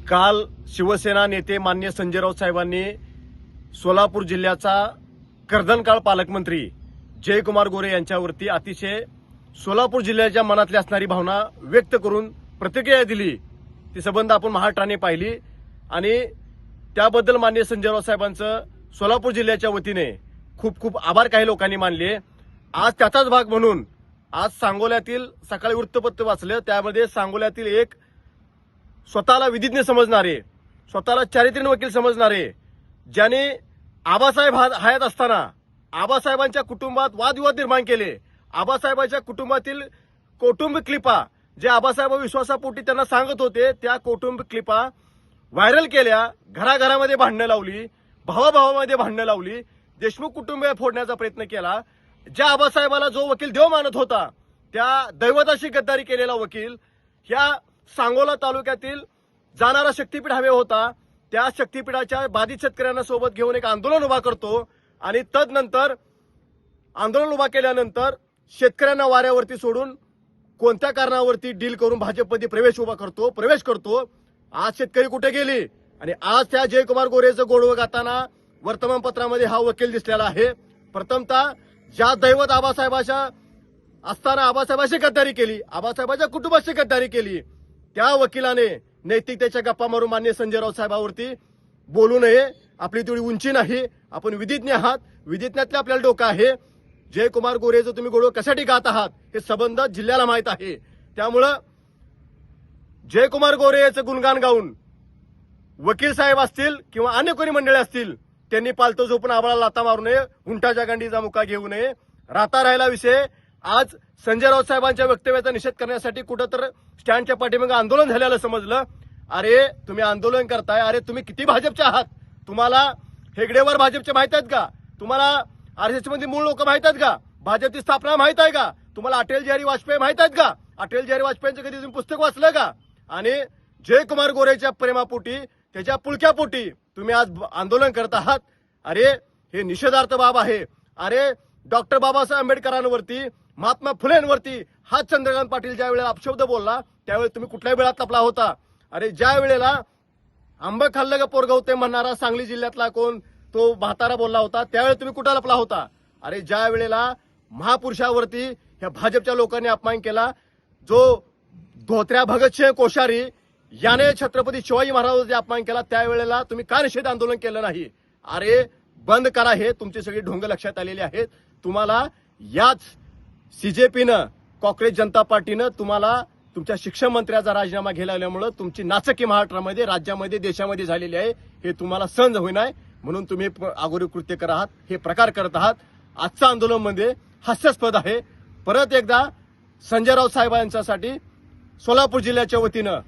काल शिवसेना नेते मान्य संजय राऊत साहेबांनी सोलापूर जिल्ह्याचा कर्दनकाळ पालकमंत्री जयकुमार गोरे यांच्यावरती अतिशय सोलापूर जिल्ह्याच्या मनातली असणारी भावना व्यक्त करून प्रतिक्रिया दिली। ती संबंध आपण महाराष्ट्राने पाहिली आणि त्याबद्दल मान्य संजय राऊत साहेबांचं सोलापूर जिल्ह्याच्या वतीने खूप खूप आभार काही लोकांनी मानले। आज त्याचाच भाग म्हणून आज सांगोल्यातील सकाळी वृत्तपत्र वाचलं, त्यामध्ये सांगोल्यातील एक स्वतःला विधिज्ञ समजणारे, स्वतःला चारित्र्यहीन वकील समजणारे, ज्याने आबासाहेब हयात असताना आबासाहेबांच्या कुटुंबात वादविवाद निर्माण केले, आबासाहेबांच्या कुटुंबातील कौटुंबिक क्लिपा जे आबासाहेब विश्वासापोटी त्यांना सांगत होते त्या कौटुंबिक क्लिपा व्हायरल केल्या, घराघरामध्ये भांडणं लावली, भावाभावामध्ये भांडणं लावली, देशमुख कुटुंब फोडण्याचा प्रयत्न केला। ज्या आबासाहेबाला जो वकील देव मानत होता त्या दैवताशी गद्दारी केलेला वकील ह्या सांगोला तालुक्यातील जाणारा शक्तीपीठ हवे होता, त्या शक्तीपीठाच्या बाधित शेतकऱ्यांना सोबत घेऊन एक आंदोलन उभा करतो आणि तदनंतर आंदोलन उभा केल्यानंतर शेतकऱ्यांना वाऱ्यावरती सोडून कोणत्या कारणावरती डील करून भाजपमध्ये प्रवेश करतो। आज शेतकरी कुठे गेले आणि आज त्या जयकुमार गोरेचं गोडवं गाताना वर्तमानपत्रामध्ये हा वकील दिसलेला आहे। प्रथमतः ज्या दैवत आबासाहेबाच्या असताना आबासाहेबाशी गद्दारी केली, आबासाहेबाच्या कुटुंबाशी गद्दारी केली, त्या वकिलाने नैतिकतेच्या गप्पा मारून मान्य संजय राऊत साहेबांवरती बोलू नये। आपली तेवढी उंची नाही, आपण विधिज्ञ आहात, विधिज्ञातले आपल्याला डोकं आहे। जयकुमार गोरेचं तुम्ही गोडवं कशासाठी गात आहात हे संबंध जिल्ह्याला माहित आहे। त्यामुळं जयकुमार गोरे याचं गुणगान गाऊन वकील साहेब असतील किंवा अन्य कोणी मंडळी असतील त्यांनी पालतो झोपून आबाळाला लाथा मारू नये, उंटाच्या गांडीचा मुका घेऊ नये। राहता राहिला विषय आज संजय राऊत साहेबांच्या वक्तव्याचा निषेध करण्यासाठी कुठं तर स्टँडच्या पाठीमागे आंदोलन झालेलं समजलं। अरे तुम्ही आंदोलन करताय, अरे तुम्ही किती भाजपचे आहात? तुम्हाला हेगडेवर भाजपचे माहित आहेत का? तुम्हाला आरएसएस मध्ये मूळ लोक माहित आहेत का? भाजपची स्थापना माहित आहे का? तुम्हाला अटल बिहारी वाजपेयी माहित आहेत का? अटल बिहारी वाजपेयींचं कधी तुम्ही पुस्तक वाचलं का? आणि जयकुमार गोरेच्या प्रेमापोटी त्याच्या पुळक्यापोटी तुम्ही आज आंदोलन करत आहात। अरे हे निषेधार्थ बाब आहे। अरे डॉक्टर बाबासाहेब आंबेडकरांवरती, महात्मा फुलेंवरती हा चंद्रकांत पाटील ज्या वेळेला अपशब्द बोलला त्यावेळी तुम्ही कुठल्याही वेळात लपला होता? अरे ज्या वेळेला आंब खाल्लं का पोरगं होते म्हणणारा सांगली जिल्ह्यातला कोण तो म्हातारा बोलला होता त्यावेळी तुम्ही कुठं लपला होता? अरे ज्या वेळेला महापुरुषावरती ह्या भाजपच्या लोकांनी अपमान केला, जो धोत्र्या भगतसिंह कोश्यारी याने छत्रपती शिवाजी महाराजांचा अपमान केला, त्यावेळेला तुम्ही का निषेध आंदोलन केलं नाही? अरे बंद करा, हे तुमची सगळी ढोंग लक्षात आलेली आहेत। तुम्हाला याच सीजेपीनं, काँग्रेस जनता पार्टीनं तुम्हाला तुमच्या शिक्षण मंत्र्याचा राजीनामा घ्यायला आल्यामुळे तुमची नाचकी महाराष्ट्रामध्ये, राज्यामध्ये, देशामध्ये झालेली आहे। हे तुम्हाला सहन होईनाय म्हणून तुम्ही आगोरी कृत्य करत आहात, हे प्रकार करत आहात। आजचं आंदोलन मध्ये हास्यास्पद आहे। परत एकदा संजय राऊत साहेबांच्यासाठी सोलापूर जिल्ह्याच्या वतीनं